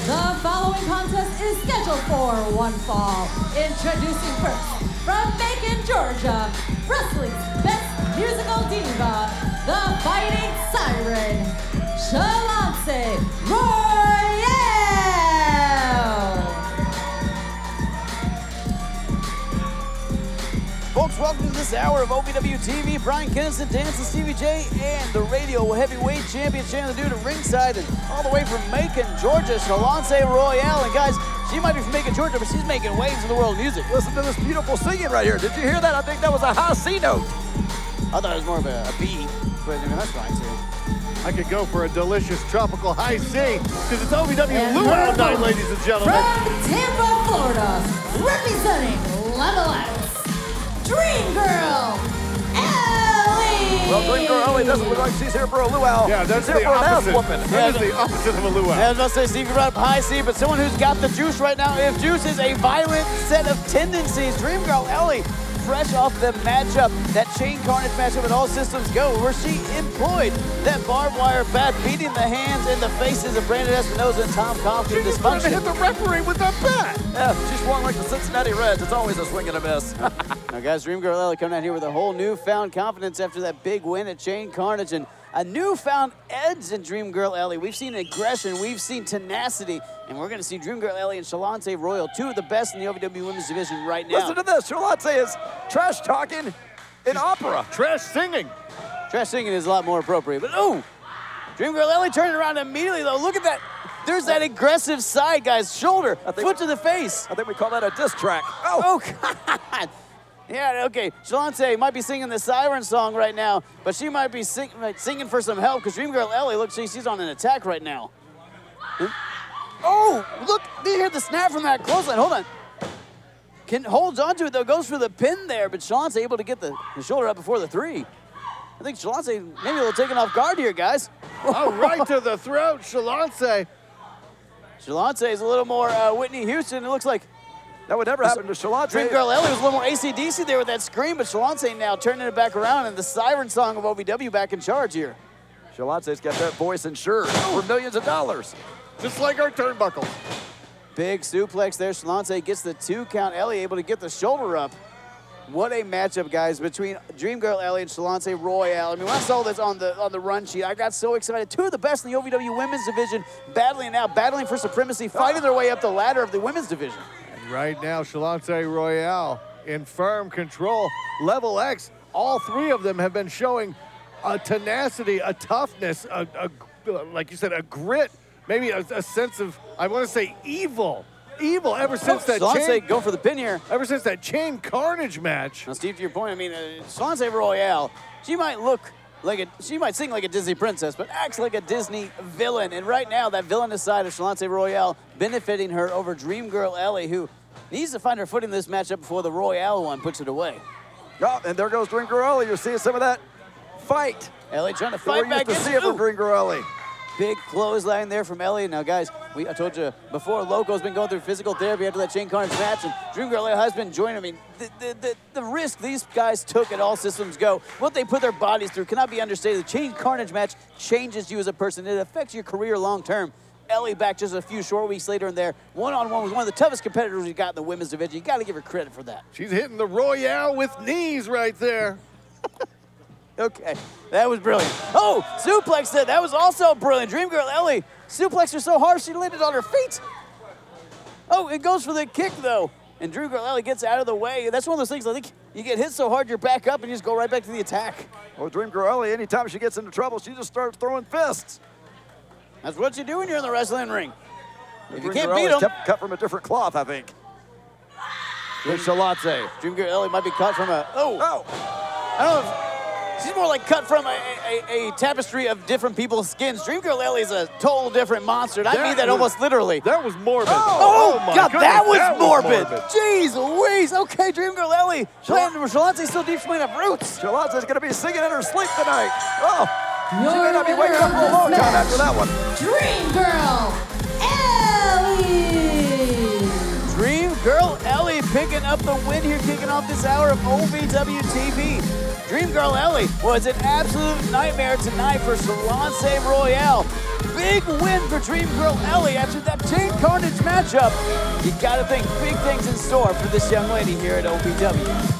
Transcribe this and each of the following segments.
The following contest is scheduled for one fall. Introducing first, from Macon, Georgia, wrestling's best musical diva, the Fighting Siren, Shalonce Royale! Folks, welcome to this hour of OVW TV. Brian Kennison, Dancing Stevie J, and the radio heavyweight champion, Shannon the Dude at ringside, and all the way from Macon, Georgia, Shalonce Royale. And guys, she might be from Macon, Georgia, but she's making waves in the world of music. Listen to this beautiful singing right here. Did you hear that? I think that was a high C note. I thought it was more of a B, but I mean, that's fine too. I could go for a delicious tropical high C, because it's OVW Luau night, ladies and gentlemen. From Tampa, Florida, representing Level X, Dream Girl, Ellie! Well, Dream Girl Ellie doesn't look like she's here for a luau. Yeah, that's she's here the for an ass opposite. whooping. That is the opposite of a luau. I was about to say, Steve, you're right up high C, but someone who's got the juice right now. If juice is a violent set of tendencies, Dream Girl Ellie, fresh off the matchup, that Chain Carnage matchup at All Systems Go, where she employed that barbed wire bat, beating the hands and the faces of Brandon Espinosa and Tom Coughlin. She just tried to hit the referee with that bat. Yeah, she swung like the Cincinnati Reds. It's always a swing and a miss. Now, guys, Dream Girl Ellie coming out here with a whole newfound confidence after that big win at Chain Carnage, and a newfound edge in Dream Girl Ellie. We've seen aggression, we've seen tenacity, and we're going to see Dream Girl Ellie and Shalonce Royale, two of the best in the OVW Women's Division right now. Listen to this. Shalonce is trash talking in opera. Trash singing. Trash singing is a lot more appropriate, but ooh! Dream Girl Ellie turning around immediately, though. Look at that. There's that aggressive side, guys. Shoulder, foot to the face. I think we call that a diss track. Oh, God. Yeah, okay. Shalonce might be singing the Siren song right now, but she might be singing for some help, because Dream Girl Ellie, look, she's on an attack right now. Oh, look, do you hear the snap from that clothesline? Hold on. Holds onto it, though, goes for the pin there, but Shalonce able to get the shoulder up before the three. I think Shalonce maybe a little taken off guard here, guys. Oh, right to the throat, Shalonce. Shalonce is a little more Whitney Houston, it looks like. That would never happen to Shalonce. Dream Girl Ellie was a little more AC/DC there with that scream, but Shalonce now turning it back around, and the Siren song of OVW back in charge here. Shalonce's got that voice insured for millions of dollars. Just like our turnbuckle. Big suplex there. Shalonce gets the 2 count. Ellie able to get the shoulder up. What a matchup, guys, between Dream Girl Ellie and Shalonce Royale. I mean, when I saw this on the run sheet, I got so excited. Two of the best in the OVW Women's Division battling for supremacy, fighting their way up the ladder of the Women's Division. Right now, Shalonce Royale in firm control. Level X, all three of them have been showing a tenacity, a toughness, like you said, a grit, maybe a sense of, I want to say, evil ever since that Shalonce go for the pin here. Ever since that Chain Carnage match. Now, Steve, to your point, I mean, Shalonce Royale, she might sing like a Disney princess, but acts like a Disney villain. And right now, that villainous side of Shalonce Royale benefiting her over Dream Girl Ellie, who needs to find her footing in this matchup before the Royale one puts it away. Oh, and there goes Dream Girl Ellie. You're seeing some of that fight. Ellie trying to fight back in. We're used to see it from Dream Girl Ellie. Big clothesline there from Ellie. Now, guys, I told you before, Loco's been going through physical therapy after that Chain Carnage match, and Dream Girl Ellie has been joining. I mean, the risk these guys took at All Systems Go, what they put their bodies through cannot be understated. The Chain Carnage match changes you as a person. It affects your career long term. Ellie back just a few short weeks later in there, one-on-one with one of the toughest competitors we got in the women's division. You got to give her credit for that. She's hitting the Royale with knees right there. Okay, that was brilliant. Oh, suplex it. That was also brilliant. Dream Girl Ellie suplexed her so hard she landed on her feet. Oh, it goes for the kick, though. And Dream Girl Ellie gets out of the way. That's one of those things, I think you get hit so hard you're back up and you just go right back to the attack. Well, Dream Girl Ellie, anytime she gets into trouble, she just starts throwing fists. That's what you do when you're in the wrestling ring. If you Dream can't Girl beat Ellie's them. cut from a different cloth, I think. Here's Shalonce. Dream Girl Ellie might be cut from a, I don't know if, she's more like cut from a tapestry of different people's skins. Dream Girl Ellie is a total different monster, and I mean that almost literally. That was morbid. Oh my God, goodness, that was morbid. morbid. Jeez Louise. Okay, Dream Girl Ellie. Shalonce's still deep, she might have roots. Shalonce's going to be singing in her sleep tonight. Oh, she may not be waking up for a long time after that one. Dream Girl Ellie! Dream Girl Ellie picking up the win here, kicking off this hour of OVW TV. Dream Girl Ellie was an absolute nightmare tonight for Shalonce Royale. big win for Dream Girl Ellie after that Chain Carnage matchup. You gotta think big things in store for this young lady here at OVW.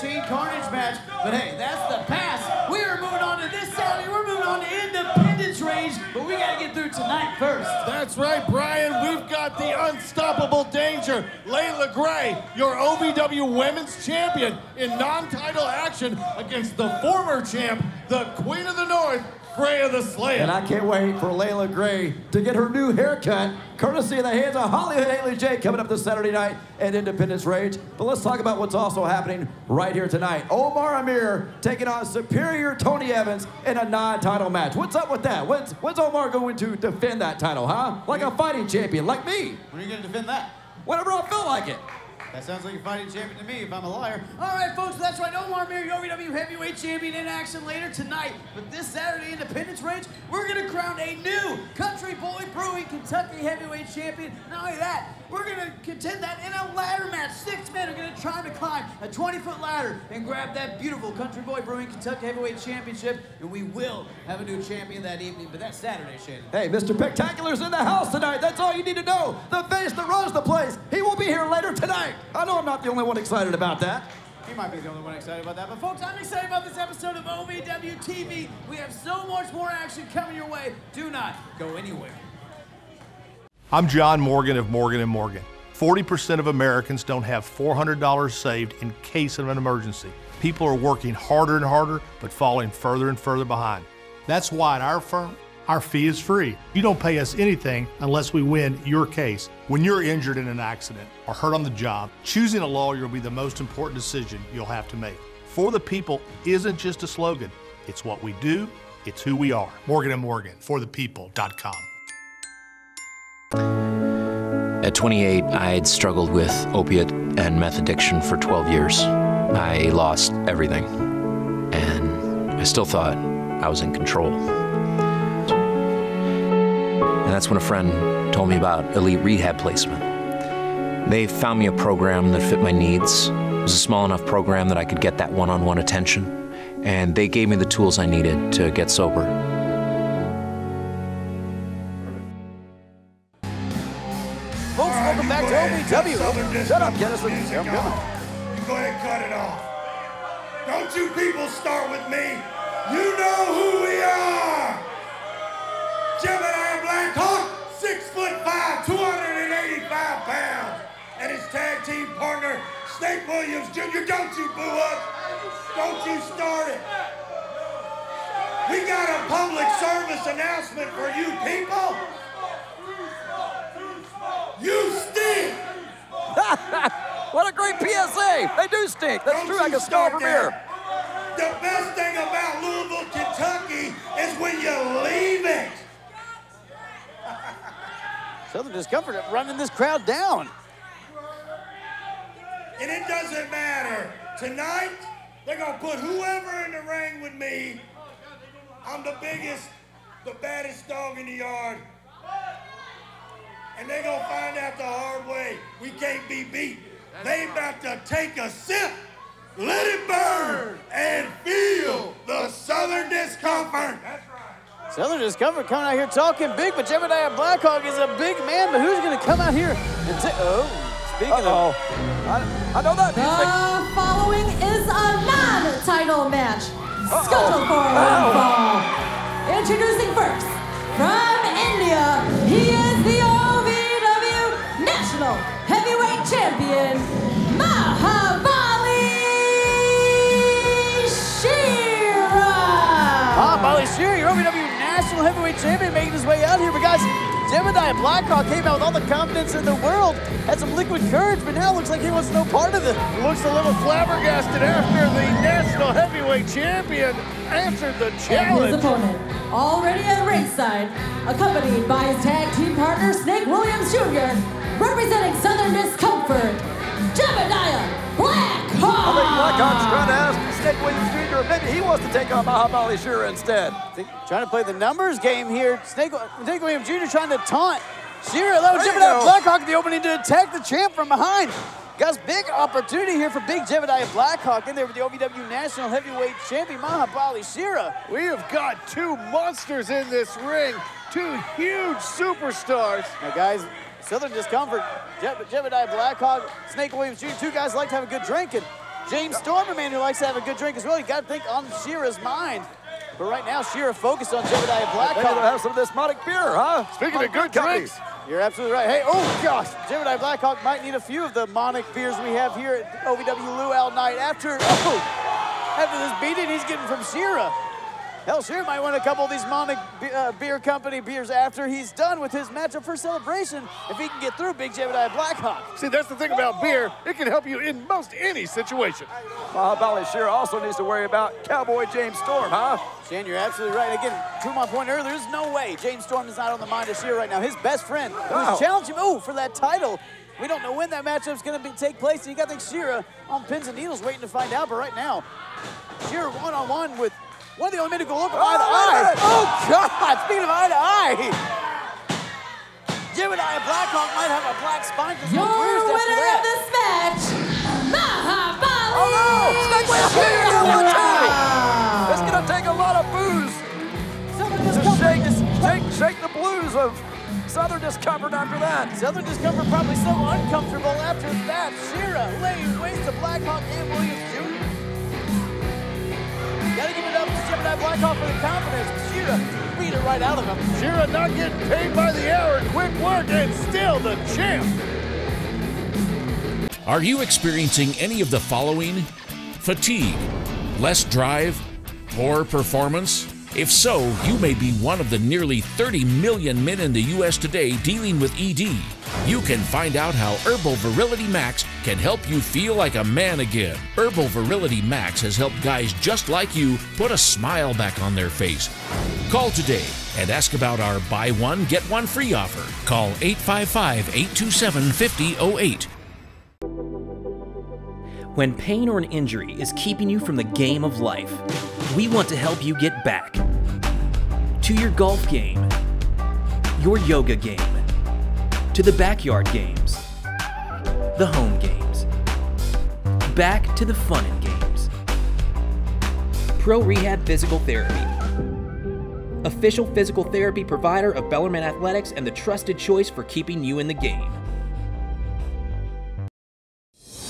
Chain Carnage match, but hey, that's the past. We are moving on to this Saturday. We're moving on to Independence Range, but we gotta get through tonight first. That's right, Brian. We've got the unstoppable danger, Leila Gray, your OVW Women's Champion, in non-title action against the former champ, the Queen of the North, Freya the Slaya. And I can't wait for Leila Gray to get her new haircut, courtesy of the hands of Hollywood Haley J, coming up this Saturday night at Independence Rage. But let's talk about what's also happening right here tonight. Omar Amir taking on superior Tony Evans in a non-title match. What's up with that? When's Omar going to defend that title, huh? Like a fighting champion, like me. When are you gonna defend that? Whenever I feel like it. That sounds like a fighting champion to me if I'm a liar. All right, folks, that's right. Omar Amir, your OVW Heavyweight Champion, in action later tonight. But this Saturday, Independence Range, we're going to crown a new Country Boy Brewing Kentucky Heavyweight Champion. Not only that, we're going to contend that in a ladder match. 6 men are going to try to climb a 20-foot ladder and grab that beautiful Country Boy Brewing Kentucky Heavyweight Championship. And we will have a new champion that evening, but that's Saturday, Shannon. Hey, Mr. Spectacular's in the house tonight. That's all you need to know. The face that runs the place. He will be here later tonight. I know I'm not the only one excited about that. He might be the only one excited about that, but Folks, I'm excited about this episode of OVW TV. We have so much more action coming your way. Do not go anywhere. I'm John Morgan of Morgan & Morgan. 40% of Americans don't have $400 saved in case of an emergency. People are working harder and harder, but falling further and further behind. That's why at our firm, our fee is free. You don't pay us anything unless we win your case. When you're injured in an accident or hurt on the job, choosing a lawyer will be the most important decision you'll have to make. For the people isn't just a slogan. It's what we do. It's who we are. Morgan & Morgan, forthepeople.com. At 28, I had struggled with opiate and meth addiction for 12 years. I lost everything, and I still thought I was in control. And that's when a friend told me about Elite Rehab Placement. They found me a program that fit my needs. It was a small enough program that I could get that one-on-one attention, and they gave me the tools I needed to get sober. folks, welcome back to OVW. Shut up, Dennis. You go ahead and cut it off. Don't you people start with me. You know who we are. Gemini Blackhawk, 6'5", 285 pounds. And his tag team partner, Snake Williams Jr. Don't you boo us. Don't you start it. We got a public service announcement for you people. You stink. What a great PSA. They do stink. That's true. I can smell from here. The best thing about Louisville, Kentucky is when you leave it. Southern Discomfort running this crowd down. And it doesn't matter. Tonight, they're going to put whoever in the ring with me. I'm the biggest, the baddest dog in the yard. And they're going to find out the hard way. We can't be beat. They about to take a sip, let it burn, and feel the Southern Discomfort. That's right. Southern Discomfort coming out here talking big, but Gemini Blackhawk is a big man, but who's going to come out here and take... Oh, speaking of... I know that music. The following is a non-title match scheduled for one fall. Introducing first, from India, he is the OVW National Heavyweight Champion, Mahabali Shera. Mahabali Shera, your OVW National Heavyweight Champion, making his way out here. But guys, Gemini Blackhawk came out with all the confidence in the world, had some liquid courage, but now looks like he wants no part of it. Looks a little flabbergasted after the National Heavyweight Champion answered the And his challenge. opponent, already at ringside, accompanied by his tag team partner, Snake Williams Jr., representing Southern Discomfort, Gemini Blackhawk. I think Blackhawk's trying to ask Snake Williams Jr. Maybe he wants to take on Mahabali Shera instead. Trying to play the numbers game here. Snake Williams Jr. trying to taunt Shera. That was Jebediah Blackhawk in the opening to attack the champ from behind. Guys, big opportunity here for big Jebediah Blackhawk in there with the OVW National Heavyweight Champion, Mahabali Shera. We have got two monsters in this ring, two huge superstars. Now, guys, Southern Discomfort, Jebediah Blackhawk, Snake Williams Jr., two guys like to have a good drink, and James Storm, a man who likes to have a good drink as well. You got to think on Shera's mind. But right now, Shera focused on Jebediah Blackhawk. Maybe they'll have some of this Monic beer, huh? Speaking of good drinks. You're absolutely right. Hey, oh gosh, Jebediah Blackhawk might need a few of the Monic beers we have here at OVW Luau Night after this beating he's getting from Shera. Hell, Shera might want a couple of these Monic Beer Company beers after he's done with his matchup for Celebration if he can get through big Jebediah Blackhawk. See, that's the thing about beer. It can help you in most any situation. Mahabali Shera also needs to worry about Cowboy James Storm, huh? Shan, you're absolutely right. Again, to my point earlier, there's no way James Storm is not on the mind of Shera right now. His best friend who's challenging him for that title. We don't know when that matchup's going to take place. You got to think Shera on pins and needles waiting to find out. But right now, Shera one-on-one with one of the only men to go look eye to eye. Oh, God! Speaking of eye to eye, Jebediah Blackhawk might have a black spine. Your winner of this match, Mahabali. Oh, no! Snake Williams Jr. one time! It's going to take a lot of booze to shake the blues of Southern Discomfort after that. Southern Discomfort probably so uncomfortable after that. Shera laying waste to Blackhawk and Williams Jr. Gotta give it up to Jebediah Blackhawk for the confidence. Shera beat it right out of him. Shera not getting paid by the hour, quick work, and still the champ. Are you experiencing any of the following? Fatigue, less drive, poor performance? If so, you may be one of the nearly 30 million men in the U.S. today dealing with ED. You can find out how Herbal Virility Max can help you feel like a man again. Herbal Virility Max has helped guys just like you put a smile back on their face. Call today and ask about our buy one, get one free offer. Call 855-827-5008. When pain or an injury is keeping you from the game of life, we want to help you get back to your golf game, your yoga game, to the backyard games, the home games, back to the fun and games. Pro Rehab Physical Therapy, official physical therapy provider of Bellarmine Athletics and the trusted choice for keeping you in the game.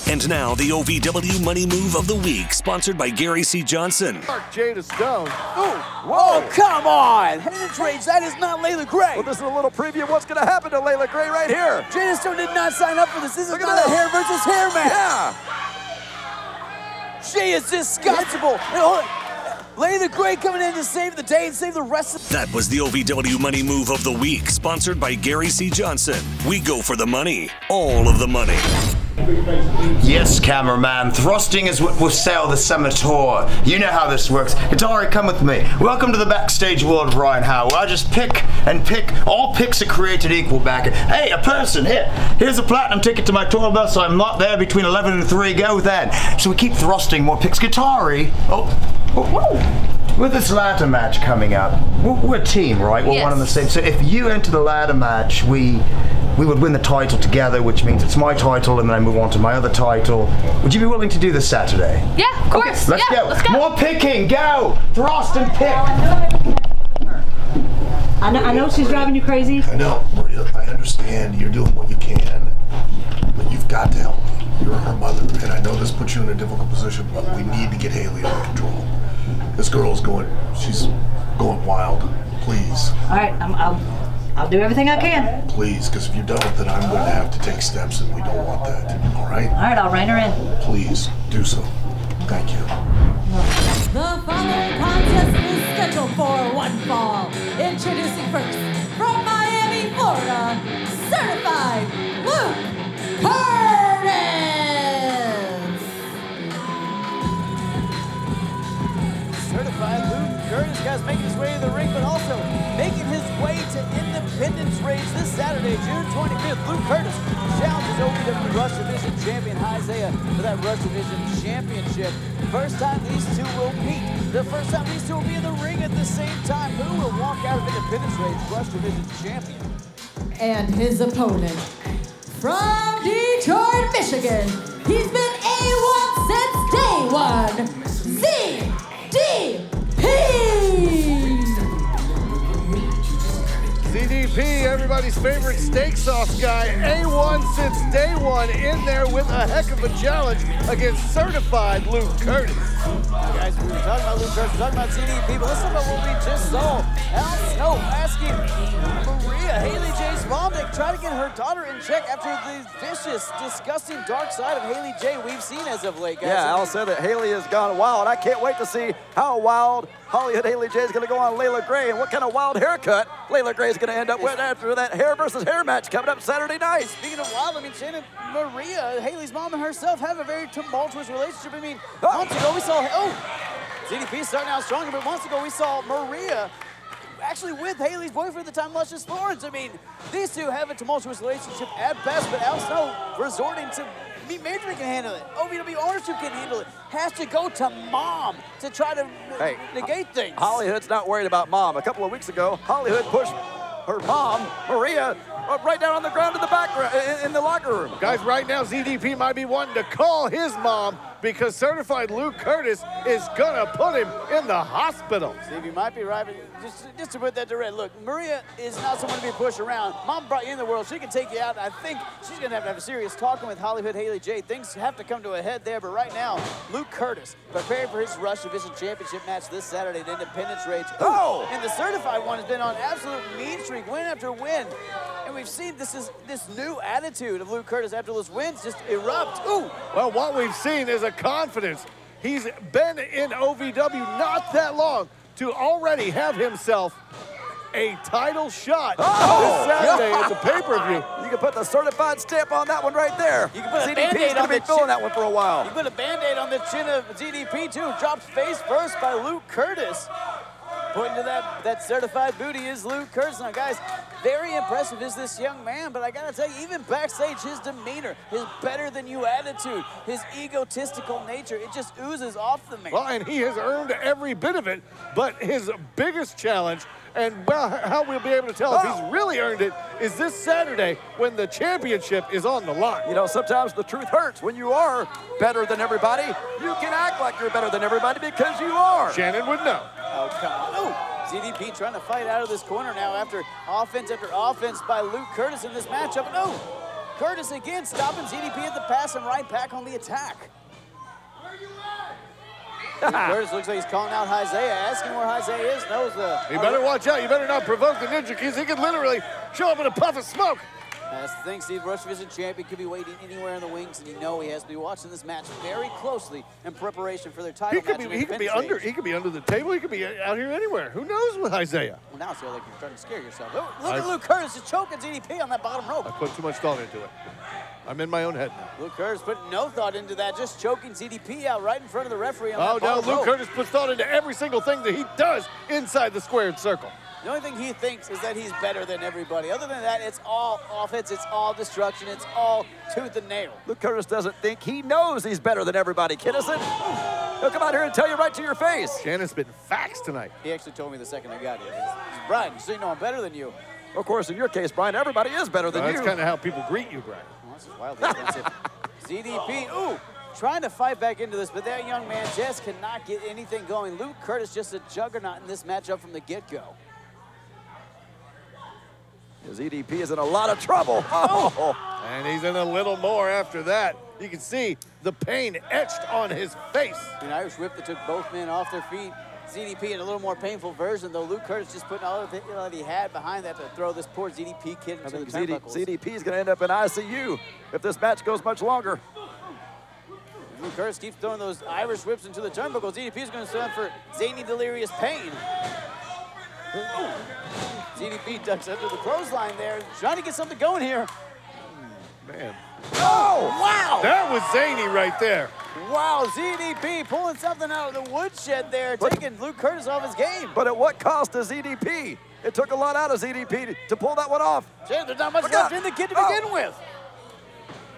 And now, the OVW Money Move of the Week, sponsored by Gary C. Johnson. Mark Jada Stone. Oh, come on! Heritage Rage, that is not Leila Gray. Well, this is a little preview of what's going to happen to Leila Gray right here. Jada Stone did not sign up for this. This is not a hair versus hair match. Yeah. She is disgustable. Leila Gray coming in to save the day and save the rest of That was the OVW Money Move of the Week, sponsored by Gary C. Johnson. We go for the money. All of the money. Yes, cameraman. Thrusting is what will sell the summer tour. You know how this works. Atari, come with me. Welcome to the backstage world of Ryan Howe, where I just pick and pick. All picks are created equal back. Hey, a person, here's a platinum ticket to my tour bus, so I'm not there between 11 and 3. Go with that. So we keep thrusting more picks. Atari. With this ladder match coming up, we're a team, right? We're one and the same. So if you enter the ladder match, we would win the title together, which means it's my title, and then I move on to my other title. Would you be willing to do this Saturday? Yeah, of course. Let's go. Let's go. More picking. Go. Thrust and pick. I know she's driving you crazy. I know, Maria. I understand you're doing what you can, but you've got to help me. You're her mother, and I know this puts you in a difficult position, but we need to get Haley under control. This girl is she's going wild. Please. All right, I'll do everything I can. Please, because if you don't, then I'm going to have to take steps, and we don't want that. All right? All right, I'll rein her in. Please, do so. Thank you. The following contest is scheduled for one fall. Introducing first, from Miami, Florida, certified Luke Kurtis. Certified Luke Kurtis, guys, making his way to the ring, but also making his way to Independence Rage this Saturday, June 25th. Luke Kurtis challenges OVW Rush Division champion Isaiah for that Rush Division championship. First time these two will meet. The first time these two will be in the ring at the same time. Who will walk out of Independence Rage Rush Division champion? And his opponent, from Detroit, Michigan, he's been A1 since day one, ZDP! ZDP, everybody's favorite steak sauce guy, A1 since day one, in there with a heck of a challenge against certified Luke Kurtis. Guys, we were talking about Luke Kurtis, we're talking about ZDP, but let's talk about what we just saw. Al Snow asking Maria, Haley J. Svaldick, try to get her daughter in check after the vicious, disgusting dark side of Haley J. we've seen as of late, guys. Yeah, Al said that Haley has gone wild. I can't wait to see how wild Hollywood Haley J is going to go on Leila Gray and what kind of wild haircut Leila Gray is going to end up with after that hair versus hair match coming up Saturday night. Speaking of wild, I mean, Shannon, Maria, Haley's mom and herself have a very tumultuous relationship. I mean, months ago we saw, ZDP starting out stronger, but months ago we saw Maria actually with Haley's boyfriend at the time, Luscious Lawrence. I mean, these two have a tumultuous relationship at best, but Al Snow resorting to Major can handle it. OVW ownership can handle it. Has to go to mom to try to negate things. Hollywood's not worried about mom. A couple of weeks ago, Hollywood pushed her mom, Maria, right down on the ground in the background, in the locker room. Guys, right now, ZDP might be wanting to call his mom because certified Luke Kurtis is gonna put him in the hospital. Steve, you might be right, but just to put that to rest, look, Maria is not someone to be pushed around. Mom brought you in the world. She can take you out. I think she's gonna have a serious talking with Hollywood Haley J. Things have to come to a head there, but right now, Luke Kurtis preparing for his Rush Division Championship match this Saturday at Independence Rage. And the certified one has been on absolute mean streak, win after win. And we've seen this new attitude of Luke Kurtis after those wins just erupt. Well, what we've seen is a confidence. He's been in OVW not that long to already have himself a title shot this Saturday at the pay-per-view. You can put the certified stamp on that one right there. You can put a Band-Aid on the chin. That one for a while. You put a Band-Aid on the chin of ZDP too. Dropped face first by Luke Kurtis. Pointing to that certified booty is Luke Kurtis. Now, guys, very impressive is this young man, but I gotta tell you, even backstage, his demeanor, his better-than-you attitude, his egotistical nature, it just oozes off the man. Well, and he has earned every bit of it, but his biggest challenge, and well, how we'll be able to tell if he's really earned it, is this Saturday when the championship is on the line. You know, sometimes the truth hurts. When you are better than everybody, you can act like you're better than everybody because you are. Shannon would know. Oh, come on. ZDP trying to fight out of this corner now after offense by Luke Kurtis in this matchup. Kurtis again stopping ZDP at the pass and right back on the attack. Kurtis looks like he's calling out Isaiah, asking where Isaiah is. You better watch out. You better not provoke the ninja because he could literally show up in a puff of smoke. That's the thing, Steve. Rush Division champion could be waiting anywhere in the wings, and you know he has to be watching this match very closely in preparation for their title match. He could be under the table. He could be out here anywhere. Who knows with Isaiah? Well, now it's like you're starting to scare yourself. Look at Luke Kurtis just choking ZDP on that bottom rope. I put too much thought into it. I'm in my own head now. Luke Kurtis putting no thought into that, just choking ZDP out right in front of the referee on that no, bottom rope. Luke Kurtis puts thought into every single thing that he does inside the squared circle. The only thing he thinks is that he's better than everybody. Other than that, it's all offense, it's all destruction, it's all tooth and nail. Luke Kurtis doesn't think he knows he's better than everybody, Kinnison. He'll come out here and tell you right to your face. Shannon's spitting facts tonight. He actually told me the second I got here. He's Brian, so you know I'm better than you. Of course, in your case, Brian, everybody is better than you. That's kind of how people greet you, Brian. Well, this is wildly offensive. ZDP, trying to fight back into this, but that young man just cannot get anything going. Luke Kurtis just a juggernaut in this matchup from the get-go. ZDP is in a lot of trouble. And he's in a little more after that. You can see the pain etched on his face. An Irish whip that took both men off their feet. ZDP in a little more painful version, though. Luke Kurtis just putting all of it that he had behind that to throw this poor ZDP kid into the turnbuckles. ZDP is going to end up in ICU if this match goes much longer. Luke Kurtis keeps throwing those Irish whips into the turnbuckles. ZDP is going to stand for zany, delirious pain. ZDP ducks under the clothesline there, trying to get something going here. Man. Oh, wow! That was zany right there. Wow, ZDP pulling something out of the woodshed there, taking Luke Kurtis off his game. But at what cost to ZDP? It took a lot out of ZDP to pull that one off. Jay, there's not much left in the kid to begin with.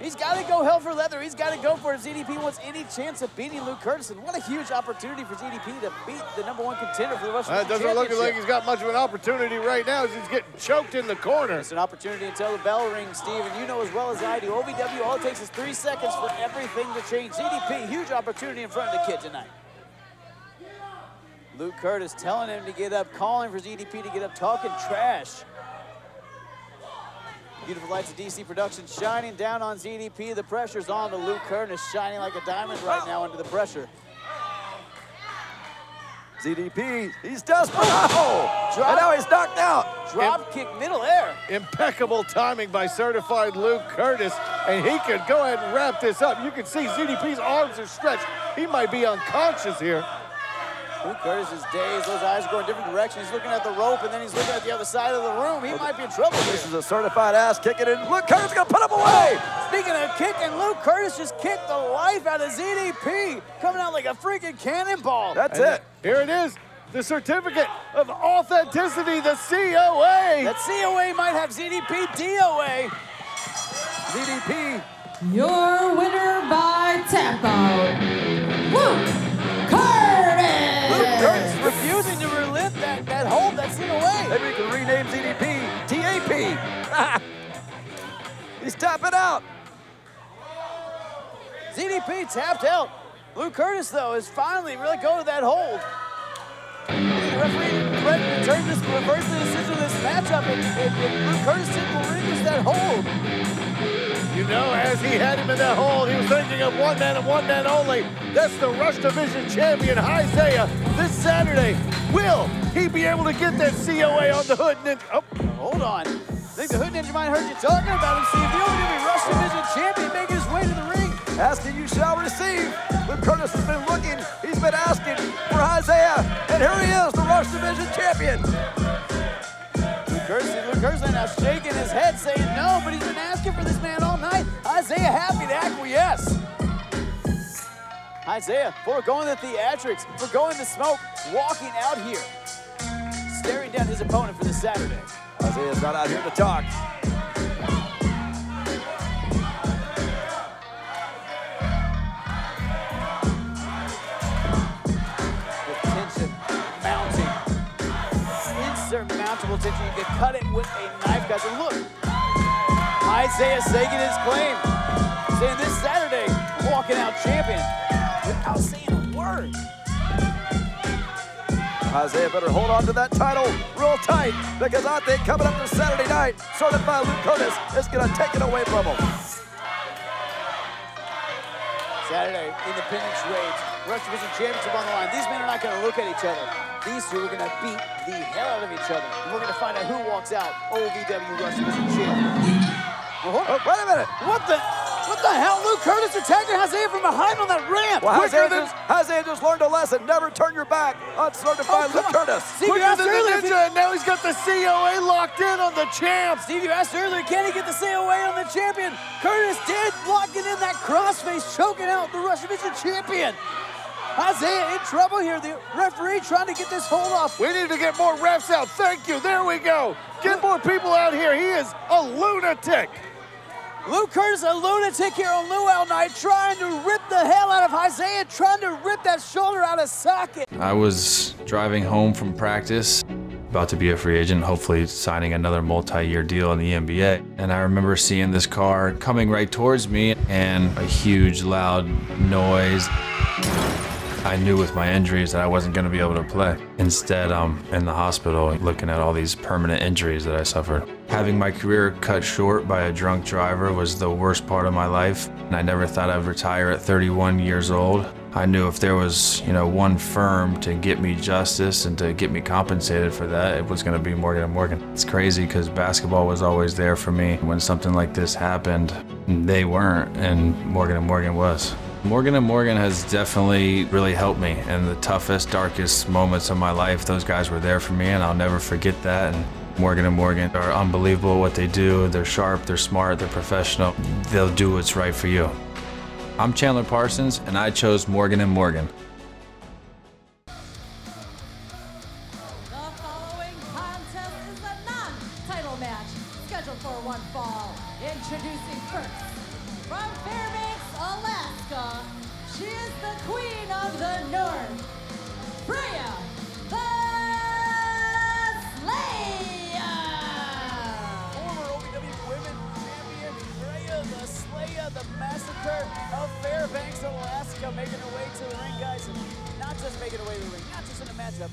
He's got to go hell for leather. He's got to go for it. ZDP wants any chance of beating Luke Kurtis. And what a huge opportunity for ZDP to beat the #1 contender for the Russian It doesn't look like he's got much of an opportunity right now as he's getting choked in the corner. It's an opportunity until the bell rings, Steve, and you know as well as I do, OVW, all it takes is 3 seconds for everything to change. ZDP, huge opportunity in front of the kid tonight. Luke Kurtis telling him to get up, calling for ZDP to get up, talking trash. Beautiful lights of DC Production shining down on ZDP. The pressure's on, but Luke Kurtis shining like a diamond right now under the pressure. ZDP, he's desperate. Oh! And now he's knocked out. Drop kick middle air. Impeccable timing by certified Luke Kurtis, and he could go ahead and wrap this up. You can see ZDP's arms are stretched. He might be unconscious here. Luke Kurtis is dazed. Those eyes are going different directions. He's looking at the rope, and then he's looking at the other side of the room. He might be in trouble here. This is a certified ass kicking, and Luke Kurtis is going to put him away. Speaking of kicking, Luke Kurtis just kicked the life out of ZDP, coming out like a freaking cannonball. That's it. Here it is, the certificate of authenticity, the COA. That COA might have ZDP DOA. ZDP. Your winner by tap out, Luke Kurtis. Luke Kurtis refusing to relent that hold, that COA. Maybe we can rename ZDP TAP. He's tapping out. ZDP tapped out. Luke Kurtis, though, is finally really going to that hold. The referee turned this, reversed the decision of this matchup, and Luke Kurtis didn't relinquish that hold. You know, as he had him in that hold, he was thinking of one man and one man only. That's the Rush Division champion, Isaiah, this Saturday. Will he be able to get that COA on the Hood Ninja? Oh, hold on. I think the Hood Ninja might have heard you talking about him, Steve. The OVW Rush Division champion making his way to the ring. Asking, you shall receive. Luke Kurtis has been looking. He's been asking for Isaiah. And here he is, the Rush Division champion. Luke Kurtis now shaking his head, saying no, but he's been asking for this man all night. Isaiah happy to acquiesce. Isaiah, foregoing the theatrics, foregoing the smoke, walking out here, staring down his opponent for this Saturday. Isaiah's not out here to talk. Insurmountable tension. You can cut it with a knife, guys. And look, Isaiah staking his claim, saying this Saturday, walking out champion without saying a word. Isaiah better hold on to that title real tight, because I think coming up this Saturday night, certified Luke Kurtis is going to take it away from him. Saturday, Independence Rage, Rush Division Championship on the line. These men are not going to look at each other. These two are going to beat the hell out of each other. And we're going to find out who walks out OVW Rush Division champion. Oh, wait a minute. What the hell? Luke Kurtis attacking Isaiah from behind on that ramp. Well, Isaiah just learned a lesson. Never turn your back on certified Luke Kurtis. Steve, you asked earlier, and now he's got the COA locked in on the champ. Steve, you asked earlier, can he get the COA on the champion? Kurtis did, locking in that crossface, choking out the Rush Division champion. Isaiah in trouble here. The referee trying to get this hold off. We need to get more refs out. Thank you. There we go. Get more people out here. He is a lunatic. Luke Kurtis, a lunatic here on Luau night, trying to rip the hell out of Isaiah, trying to rip that shoulder out of socket. I was driving home from practice, about to be a free agent, hopefully signing another multi-year deal in the NBA. And I remember seeing this car coming right towards me and a huge loud noise. I knew with my injuries that I wasn't going to be able to play. Instead, I'm in the hospital looking at all these permanent injuries that I suffered. Having my career cut short by a drunk driver was the worst part of my life, and I never thought I'd retire at 31 years old. I knew if there was, one firm to get me justice and to get me compensated for that, it was going to be Morgan & Morgan. It's crazy because basketball was always there for me. When something like this happened, they weren't, and Morgan & Morgan was. Morgan & Morgan has definitely really helped me in the toughest, darkest moments of my life. Those guys were there for me, and I'll never forget that. And Morgan & Morgan are unbelievable what they do. They're sharp, they're smart, they're professional. They'll do what's right for you. I'm Chandler Parsons, and I chose Morgan & Morgan. The following contest is a non-title match scheduled for one fall. Introducing first, from Fairbanks, Alaska, she is the Queen of the North, Freya the Slaya. Former OVW Women's Champion Freya the Slaya, the Massacre of Fairbanks, Alaska, making her way to the ring, guys. And not just making her way to the ring, not just in a matchup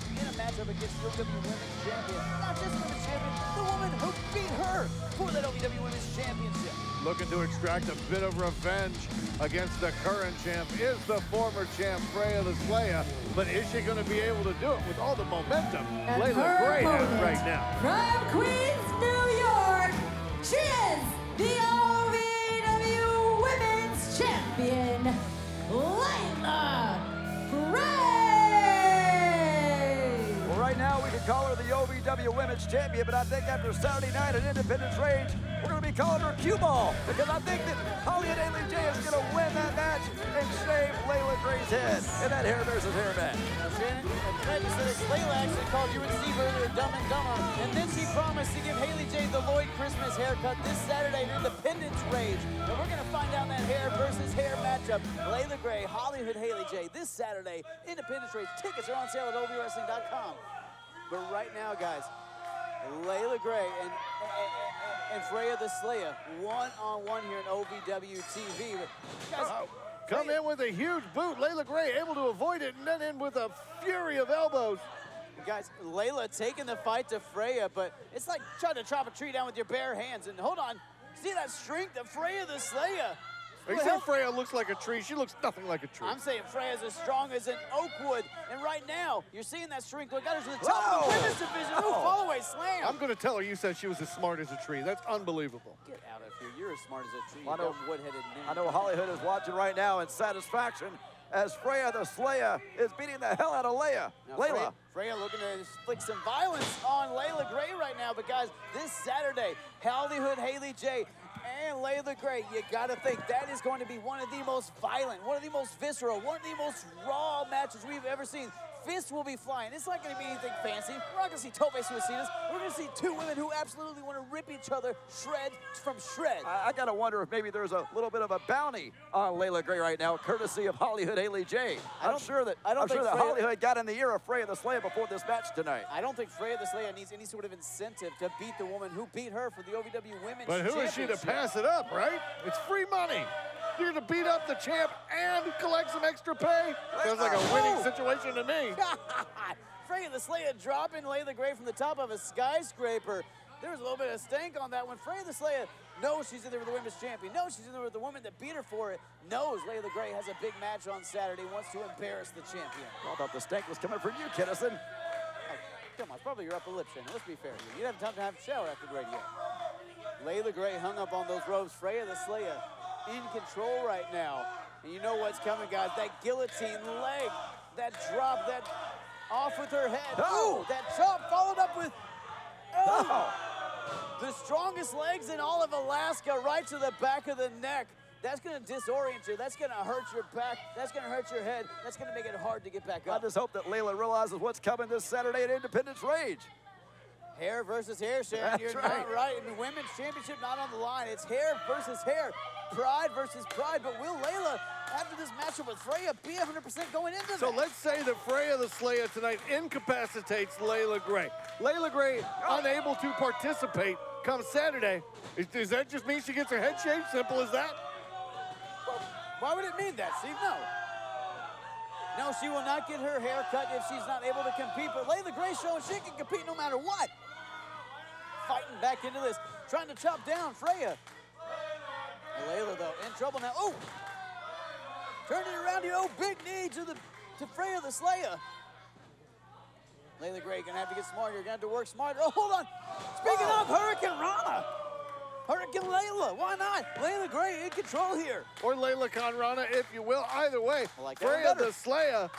against the OVW Women's Champion. Not just Women's Champion, the woman who beat her for that OVW Women's Championship. Looking to extract a bit of revenge against the current champ is the former champ, Freya the Slaya. But is she going to be able to do it with all the momentum And Leila her Gray has opponent, right now? from Queens, New York, she is the OVW Women's Champion, Leila Gray. Well, right now we can call her the OVW Women's Champion, but I think after Saturday night at Independence Range, we're going to be calling her cue ball, because I think that Holly and Ellie J is going to win that match and shave Leila Gray's head in that hair versus hair match. Now, Shannon, Fred said this, Leila actually called UNC earlier Dumb and Dumber, and then she promised to give Haley J the Lloyd Christmas haircut this Saturday at Independence Rage. And we're going to find out that hair versus hair matchup. Leila Gray, Hollywood Haley J, this Saturday, Independence Rage. Tickets are on sale at OVWrestling.com. But right now, guys, Leila Gray and Freya the Slaya, one-on-one here in OVW TV. But guys, Come in with a huge boot. Leila Gray able to avoid it and then in with a fury of elbows. guys, Leila taking the fight to Freya, but it's like trying to chop a tree down with your bare hands. And hold on, see that strength of Freya the Slaya? Are you saying Freya looks like a tree? She looks nothing like a tree. I'm saying Freya's as strong as an oak wood. And right now, you're seeing that strength. Look, got her to the top of the women's division. Ooh, fall away slam. I'm going to tell her you said she was as smart as a tree. That's unbelievable. Get out of here. You're as smart as a tree. I know, wood-headed I know Hollywood is watching right now in satisfaction as Freya the Slaya is beating the hell out of Leila. Freya looking to inflict some violence on Leila Gray right now. But guys, this Saturday, Hollywood Haley J and Leila Gray, you gotta think that is going to be one of the most violent, one of the most visceral, one of the most raw matches we've ever seen. Fists will be flying. It's not going to be anything fancy. We're not going to see Tope Suicidas. We're going to see two women who absolutely want to rip each other shred from shred. I got to wonder if maybe there's a little bit of a bounty on Leila Gray right now, courtesy of Hollywood Haley J. I'm sure that Hollywood got in the ear of Freya the Slaya before this match tonight. I don't think Freya the Slaya needs any sort of incentive to beat the woman who beat her for the OVW Women's But who is she to pass it up, right? It's free money. You're to beat up the champ and collect some extra pay? Sounds like a winning situation to me. Freya the Slaya dropping Leila Gray from the top of a skyscraper. There was a little bit of stank on that one. Freya the Slaya knows she's in there with the women's champion. Knows she's in there with the woman that beat her for it. Knows Leila Gray has a big match on Saturday. Wants to embarrass the champion. I thought the stank was coming from you, Kinnison. Oh, come on, it's probably your upper lip, Shannon. Let's be fair here. You didn't have time to have a shower after the radio. Leila Gray hung up on those ropes. Freya the Slaya in control right now. And you know what's coming, guys. That guillotine leg, that drop, that off with her head. Oh, that chop followed up with, the strongest legs in all of Alaska, right to the back of the neck. That's going to disorient you. That's going to hurt your back. That's going to hurt your head. That's going to make it hard to get back up. I just hope that Leila realizes what's coming this Saturday at Independence Rage. Hair versus hair, Sharon. You're not right. I mean, women's championship not on the line. It's hair versus hair. Pride versus pride. But will Leila, after this matchup with Freya, be 100% going into So that? let's say that Freya the Slaya tonight incapacitates Leila Gray. Leila Gray unable to participate come Saturday. Does that just mean she gets her head shaved? Simple as that? Well, why would it mean that, Steve? No. No, she will not get her hair cut if she's not able to compete. But Leila Gray showing she can compete no matter what. Fighting back into this, trying to chop down Freya. Leila, though, in trouble now. Oh! Turning it around here. Oh, big knee to Freya the Slaya. Leila Gray gonna have to get smarter. You're gonna have to work smarter. Oh, hold on. Speaking of Hurricane Rana. Hurricane Leila, why not? Leila Gray in control here. Or Leila Conrana, if you will. Either way, like Freya the Slaya.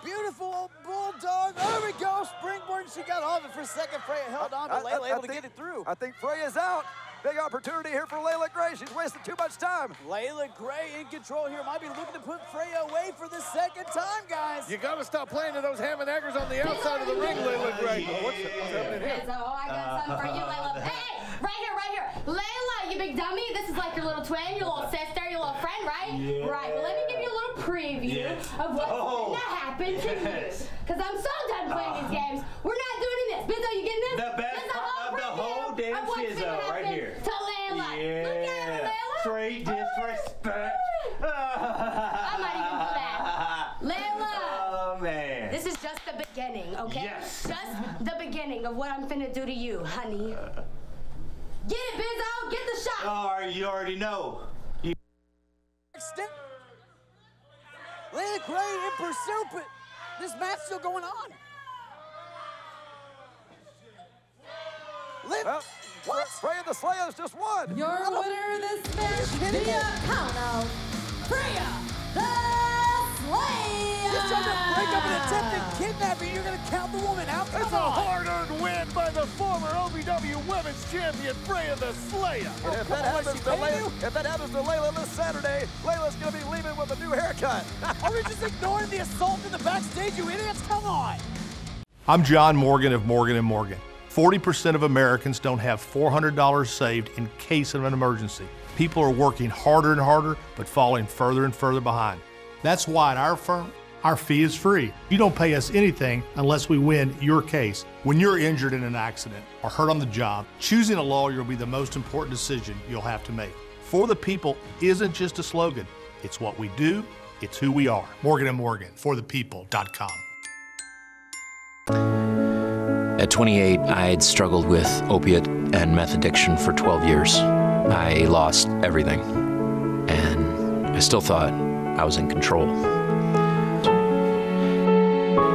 Beautiful bulldog. There we go. Springboard. She got off it for a second. Freya held on, but Leila able to get it through. I think Freya's out. Big opportunity here for Leila Gray. She's wasting too much time. Leila Gray in control here. Might be looking to put Freya away for the second time, guys. You got to stop playing to those ham and eggers on the outside of the ring, Leila Gray. What's happening here? So, I got something for you, Leila. Hey, right here. Leila, you big dummy. This is like your little twin, your little sister, your little friend, right? Yeah. Right. Well, let me give you a little preview of what's going to happen to you. Because I'm so done playing these games. We're not doing this. Bizzo, you getting this? The best part of the whole damn shizzo right here. To Leila. Yeah. Look at her, Leila. Straight disrespect. I'm not even for that. Leila. Oh, man. This is just the beginning, okay? Yes. Just the beginning of what I'm finna do to you, honey. Get it, Bizzo. Get the shot. Oh, you already know. Leila Gray in pursuit, but this match still going on. Well, Freya the Slaya has just won. Your winner of this match via countout, Freya the Slaya. Just trying to break up an attempted kidnapping. You're going to count the woman out? It's a hard-earned win by the former OVW Women's Champion, Freya the Slaya. And if that happens to Leila this Saturday, Leila's going to be leaving with a new haircut. Are we just ignoring the assault in the backstage, you idiots? Come on. I'm John Morgan of Morgan & Morgan. 40% of Americans don't have $400 saved in case of an emergency. People are working harder and harder, but falling further and further behind. That's why at our firm, our fee is free. You don't pay us anything unless we win your case. When you're injured in an accident or hurt on the job, choosing a lawyer will be the most important decision you'll have to make. For the people isn't just a slogan. It's what we do, it's who we are. Morgan & Morgan, forthepeople.com. At 28, I had struggled with opiate and meth addiction for 12 years. I lost everything, and I still thought I was in control.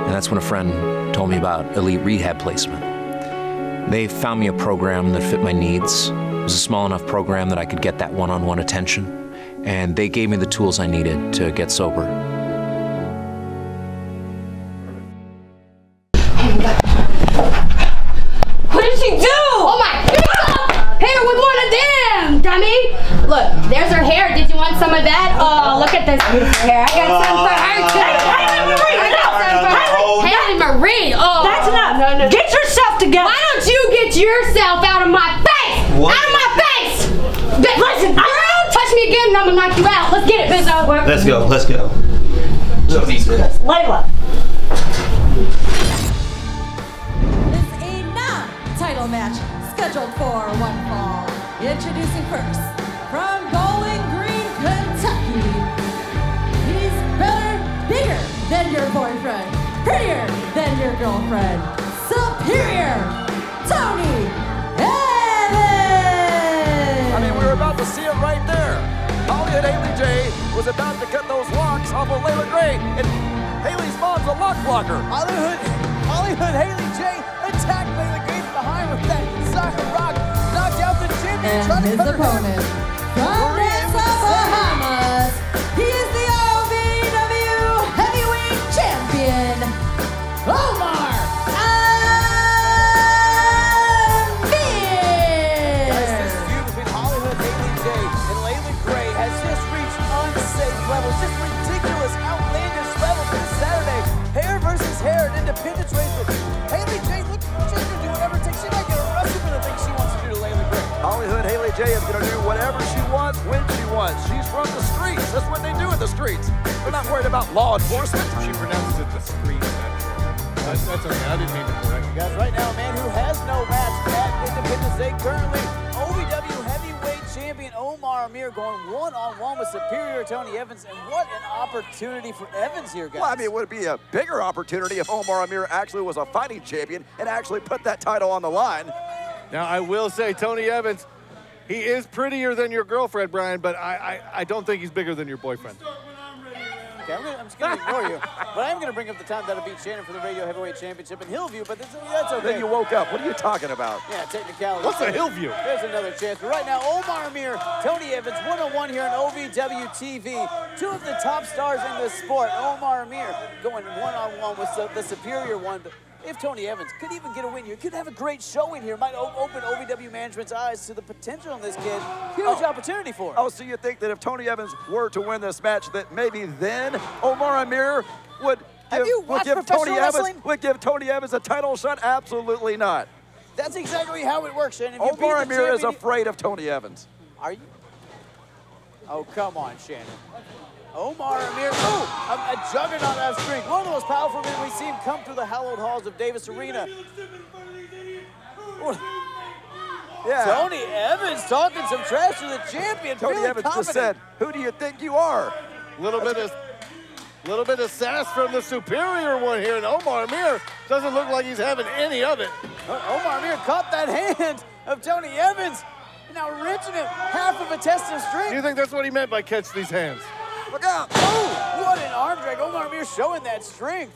And that's when a friend told me about elite rehab placement. They found me a program that fit my needs. It was a small enough program that I could get that one-on-one attention, and they gave me the tools I needed to get sober. What did she do? Oh my God! Hit her with one of them, dummy! Look, there's her hair. Did you want some of that? Oh, look at this beautiful hair. I got some for her too. Haley Marie! Oh, that's enough. No. Get yourself together. Why don't you get yourself out of my face? What? Out of my face! Listen, girl, touch me again and I'm gonna knock you out. Let's get it, Bizzo. Let's go. Leila. Title match scheduled for one fall. Introducing first, from Bowling Green, Kentucky. He's better, bigger than your boyfriend, prettier than your girlfriend, superior, Tony Evans. I mean, we were about to see it right there. Hollywood Haley J was about to cut those locks off of Leila Gray, and Haley's mom's a lock blocker. Hollywood Haley J attacked Leila Gray behind with that soccer rock, knocked out the champion. And his opponent, from the Bahamas, he is the OVW Heavyweight Champion, Omar Amir. Guys, this feud between Hollywood Haley J and Leila Gray has just reached unsafe levels, just ridiculous, outlandish levels this Saturday. Hair versus hair, an independence race. Haley J, look, she's gonna do whatever it takes. She might get arrested for the things she wants to do to Leila Gray. Hollywood Haley J is going to do whatever she wants, when she wants. She's from the streets. That's what they do in the streets. They're not worried about law enforcement. She pronounces it the streets. That's okay. I didn't mean to correct you. Guys, right now, a man who has no match at Independence Day, currently OVW Heavyweight Champion Omar Amir going one-on-one with superior Tony Evans, and what an opportunity for Evans here, guys. Well, I mean, it would be a bigger opportunity if Omar Amir actually was a fighting champion and actually put that title on the line. Now, I will say, Tony Evans, he is prettier than your girlfriend, Brian, but I don't think he's bigger than your boyfriend. Okay, I'm just going to ignore you, but I am going to bring up the time that I beat Shannon for the Radio Heavyweight Championship in Hillview, but that's okay. Then you woke up. What are you talking about? Yeah, technicality. What's a Hillview? There's another chance, but right now, Omar Amir, Tony Evans, one-on-one here on OVW TV. Two of the top stars in the sport. Omar Amir going one-on-one with the superior one, but if Tony Evans could even get a win here, could have a great showing here, might open OVW management's eyes to the potential in this kid. Huge opportunity for him. Oh, so you think that if Tony Evans were to win this match, that maybe then Omar Amir would give Tony Evans a title shot? Absolutely not. That's exactly how it works, Shannon. Omar Amir is afraid of Tony Evans. Are you? Oh, come on, Shannon. Omar Amir, a juggernaut out of strength. One of the most powerful men we've seen come through the hallowed halls of Davis Arena. Yeah. Tony Evans talking some trash to the champion. Tony Evans just said, "Who do you think you are?" Little bit of sass from the superior one here, and Omar Amir doesn't look like he's having any of it. Omar Amir caught that hand of Tony Evans, now wrenching it half of a test of strength. Do you think that's what he meant by catch these hands? Look out! Oh, what an arm drag. Omar Amir showing that strength.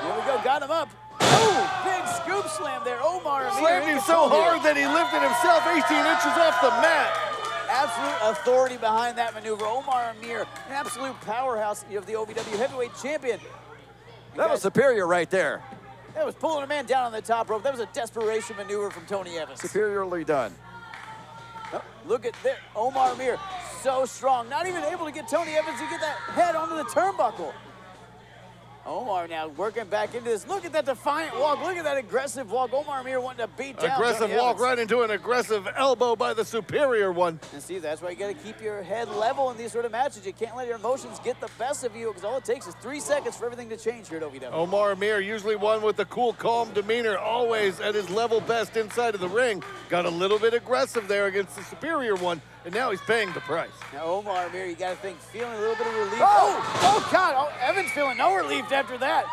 Here we go, got him up. Oh, big scoop slam there. Omar Amir. Slammed him so hard that he lifted himself 18 inches off the mat. Absolute authority behind that maneuver. Omar Amir, an absolute powerhouse of the OVW heavyweight champion. That was superior right there. That was pulling a man down on the top rope. That was a desperation maneuver from Tony Evans. Superiorly done. Oh, look at there, Omar Amir, so strong. Not even able to get Tony Evans to get that head onto the turnbuckle. Omar now working back into this. Look at that defiant walk. Look at that aggressive walk. Omar Amir wanting to beat down aggressive Tony walk Evans. right into an aggressive elbow by the superior one. And see, that's why you got to keep your head level in these sort of matches. You can't let your emotions get the best of you, because all it takes is 3 seconds for everything to change here at OVW. Omar Amir, usually one with the cool, calm demeanor, always at his level best inside of the ring. Got a little bit aggressive there against the superior one, and now he's paying the price. Now, Omar Amir, you got to think, feeling a little bit of relief. Oh God, Evans feeling no relief after that.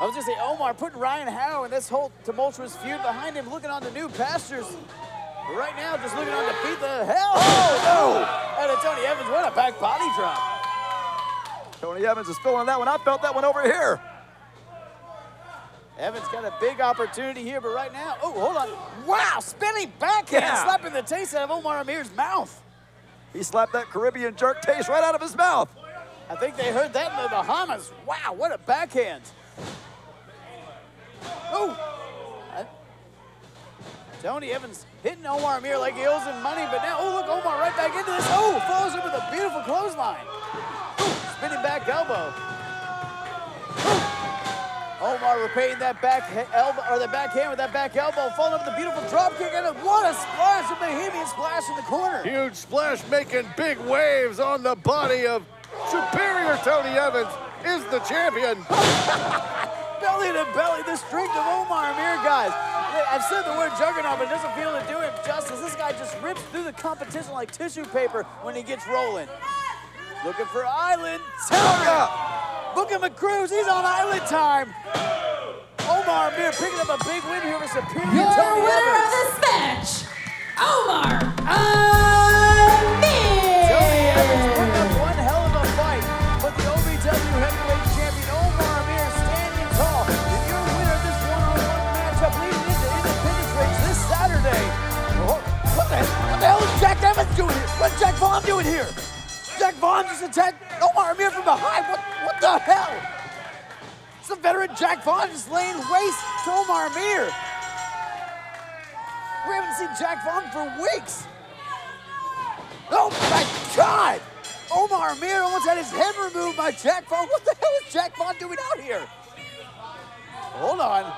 I was going to say, Omar putting Ryan Howe and this whole tumultuous feud behind him, looking on to new pastures. But right now, just looking on to beat the hell out of Tony Evans. What a back body drop. Tony Evans is feeling that one. I felt that one over here. Evans got a big opportunity here, but right now, oh, hold on. Wow, spinning backhand, slapping the taste out of Omar Amir's mouth. He slapped that Caribbean jerk taste right out of his mouth. I think they heard that in the Bahamas. Wow, what a backhand. Oh, Tony Evans hitting Omar Amir like he owes him money, but now, oh, look, Omar right back into this. Oh, follows him with a beautiful clothesline. Oh, spinning back elbow. Oh. Omar repaying that back elbow, or the backhand with that back elbow, following up with a beautiful drop kick, and what a splash, a Bohemian splash in the corner. Huge splash making big waves on the body of superior Tony Evans is the champion. Belly to belly, the strength of Omar Amir, guys. I've said the word juggernaut, but it doesn't feel to do him justice. This guy just rips through the competition like tissue paper when he gets rolling. Looking for island time. Booking McCruz, he's on island time. Omar Amir picking up a big win here with superior Tony Evans. Your winner of this match, Omar Amir. Tony Evans putting up one hell of a fight, but the OVW heavyweight champion Omar Amir standing tall. And your winner of this one-on-one matchup leading into Independence Rage this Saturday. What the hell is Jack Evans doing here? What's Jack Vaughn doing here? Jack Vaughn just attacked Omar Amir from behind. What the hell? It's the veteran Jack Vaughn just laying waste to Omar Amir. We haven't seen Jack Vaughn for weeks. Oh my God! Omar Amir almost had his head removed by Jack Vaughn. What the hell is Jack Vaughn doing out here? Hold on.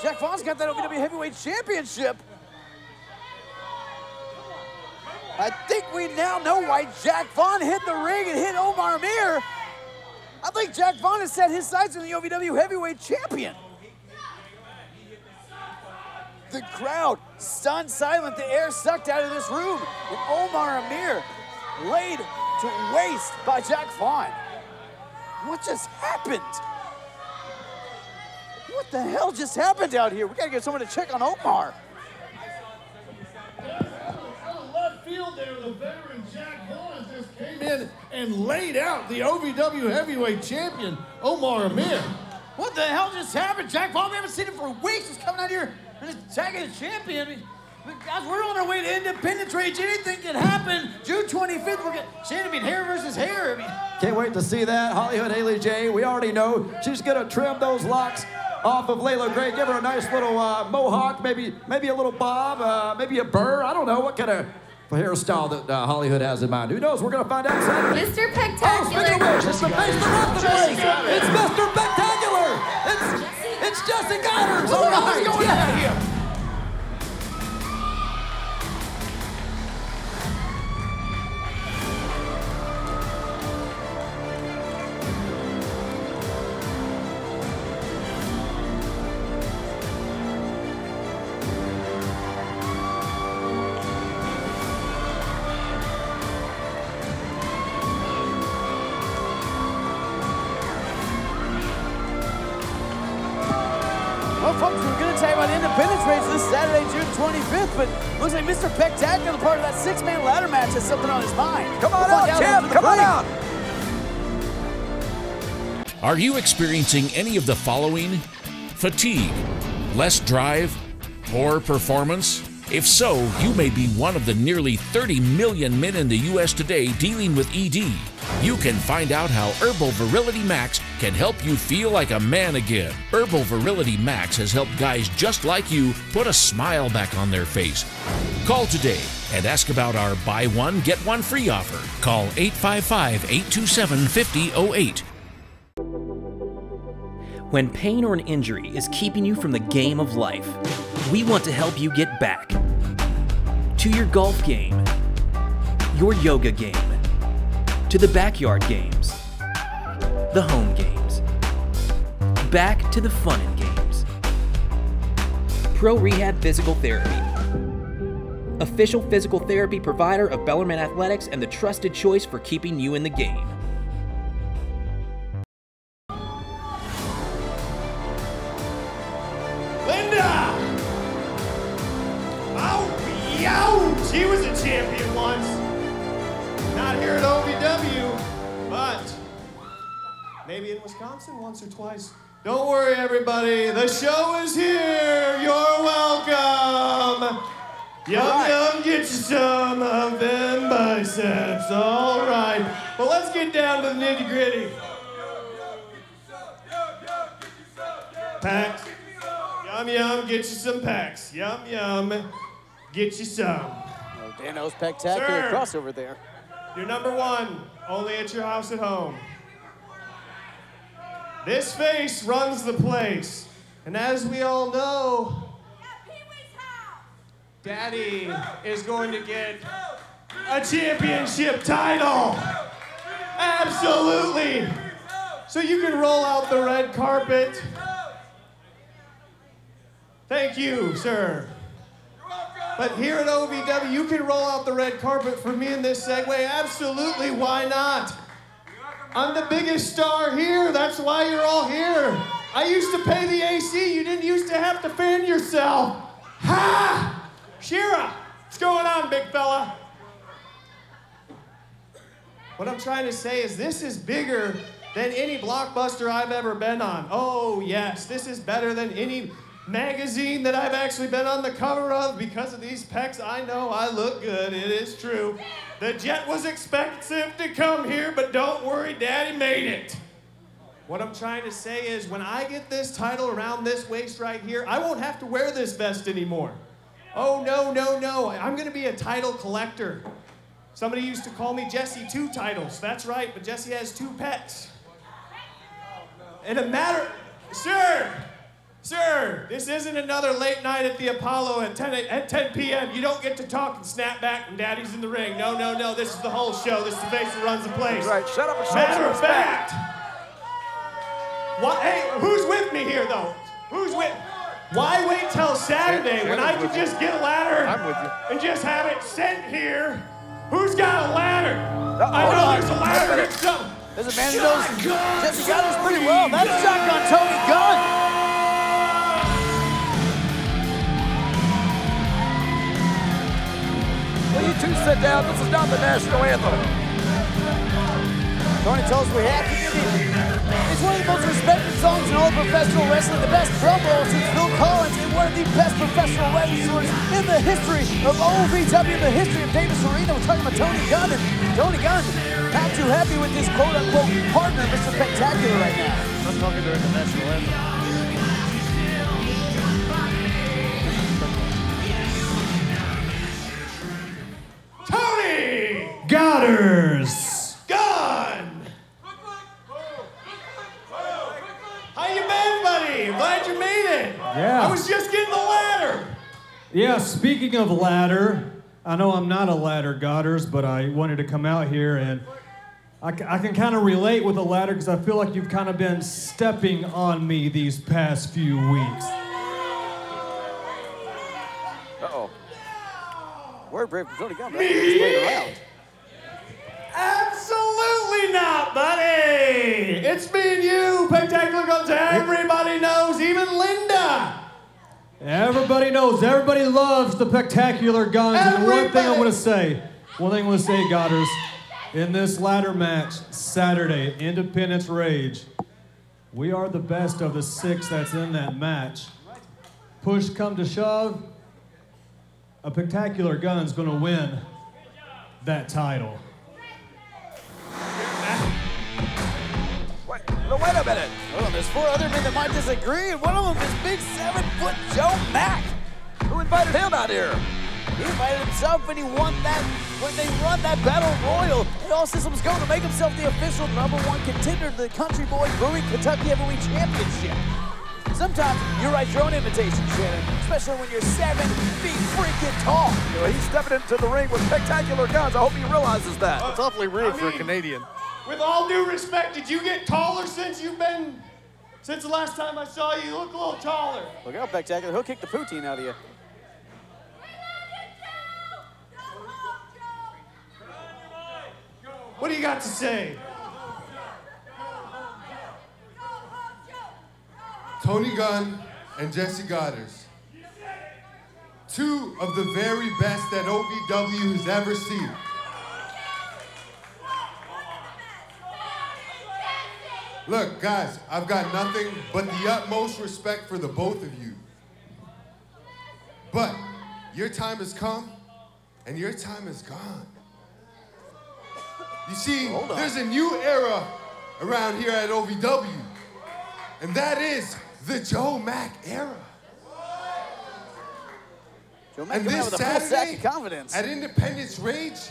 Jack Vaughn's got that OVW Heavyweight Championship. I think we now know why Jack Vaughn hit the ring and hit Omar Amir. I think Jack Vaughn has set his sights on the OVW Heavyweight Champion. The crowd stunned silent, the air sucked out of this room, and Omar Amir laid to waste by Jack Vaughn. What just happened? What the hell just happened out here? We gotta get someone to check on Omar. Left field there, the veteran Jack Vaughn just came in and laid out the OVW heavyweight champion, Omar Amir. What the hell just happened? Jack Vaughn, we haven't seen him for weeks. He's coming out here and he's attacking the champion. Guys, we're on our way to Independence Rage. Anything can happen. June 25th, we're getting hair versus hair. Can't wait to see that. Hollywood Haley J, we already know she's going to trim those locks off of Leila Gray. Give her a nice little mohawk, maybe a little bob, maybe a burr. I don't know what kind of hairstyle that Hollywood has in mind. Who knows? We're going to find out Saturday. Mr. Oh, Spectacular. speaking of which, it's the face that runs the place. It's Mr. Spectacular. It's Jesse Goddard. All right. What's going on here? Well, folks, we're going to tell you about Independence Rage this Saturday, June 25th, but looks like Mr. Spectacular, part of that six-man ladder match, has something on his mind. Come on out, champ. Come on out. Are you experiencing any of the following? Fatigue, less drive, poor performance? If so, you may be one of the nearly 30 million men in the U.S. today dealing with ED. You can find out how Herbal Virility Max can help you feel like a man again. Herbal Virility Max has helped guys just like you put a smile back on their face. Call today and ask about our buy one, get one free offer. Call 855-827-5008. When pain or an injury is keeping you from the game of life, we want to help you get back to your golf game, your yoga game, to the backyard games, the home games, back to the fun and games. Pro Rehab Physical Therapy, official physical therapy provider of Bellarmine Athletics and the trusted choice for keeping you in the game. She was a champion once. Not here at OVW, but maybe in Wisconsin once or twice. Don't worry, everybody. The show is here. You're welcome. Yum, yum, get you some of them biceps. All right. Well, let's get down to the nitty-gritty. Packs. Yum, yum, get you some packs. Yum, yum, get you some. Dano's Spectacular crossover there. You're number one, only at your house at home. This face runs the place. And as we all know, Daddy is going to get a championship title. Absolutely. So you can roll out the red carpet. Thank you, sir. But here at OVW, you can roll out the red carpet for me in this Segway. Absolutely, why not? I'm the biggest star here. That's why you're all here. I used to pay the AC. You didn't used to have to fan yourself. Ha! Shera, what's going on, big fella? What I'm trying to say is this is bigger than any blockbuster I've ever been on. Oh, yes, this is better than any magazine that I've actually been on the cover of. Because of these pecs, I know I look good. It is true. The jet was expensive to come here, but don't worry, Daddy made it. What I'm trying to say is when I get this title around this waist right here, I won't have to wear this vest anymore. Oh, no, no, no. I'm going to be a title collector. Somebody used to call me Jesse 2 titles. That's right, but Jesse has 2 pecs. In a matter... Sir, this isn't another late night at the Apollo at 10 p.m. You don't get to talk and snap back when Daddy's in the ring. No, no, no. This is the whole show. This is the face that runs the place. Right, shut up and show Matter some of fact. What, hey, who's with me here, though? Who's with? Why wait till Saturday when I can just get a ladder and just have it sent here? Who's got a ladder? I know there's a ladder here. There's a man who knows Jesse Goddard's pretty well. That's Shotgun Tony Gunn. Will you two sit down? This is not the national anthem. Tony tells us we have to give him his one of the most respected songs in all of professional wrestling, the best drum roll since Phil Collins, and one of the best professional wrestlers in the history of OVW, the history of Davis Arena. We're talking about Tony Gunn, and Tony Gunn, not too happy with his quote-unquote partner, Mr. Spectacular, right now. I'm talking during the national anthem. Tony Godders Gunn! How you been, buddy? I'm glad you made it. Yeah. I was just getting the ladder. Yeah, speaking of ladder, I know I'm not a ladder Godders, but I wanted to come out here and I can kind of relate with the ladder because I feel like you've kind of been stepping on me these past few weeks. Uh-oh. Word break from Tony Gunn, but playing around. Absolutely not, buddy. It's me and you. Spectacular Guns. Everybody knows, even Linda. Everybody knows, everybody loves the Spectacular Guns. And one thing I want to say, Godders, in this ladder match, Saturday, Independence Rage, we are the best of the 6 that's in that match. Push come to shove, a Spectacular Gun's gonna win that title. Wait a minute. Hold on, there's 4 other men that might disagree, and one of them is big 7-foot Joe Mack. Who invited him out here? He invited himself, and he won that when they run that Battle Royal. And all systems go to make himself the official #1 contender to the Country Boy Brewing Kentucky Heavyweight Championship. Sometimes you write your own invitation, Shannon, especially when you're 7 feet freaking tall. You know, he's stepping into the ring with Spectacular Guns. I hope he realizes that. It's awfully rude for a Canadian. With all due respect, did you get taller since the last time I saw you? You look a little taller. Look out, Spectacular. He'll kick the poutine out of you. What do you got to say? Tony Gunn and Jesse Godders. 2 of the very best that OVW has ever seen. Look, guys, I've got nothing but the utmost respect for the both of you. But your time has come, and your time is gone. You see, there's a new era around here at OVW, and that is the Joe Mack era. Joe Mack And coming out this with a full sack Saturday of confidence. at Independence Rage,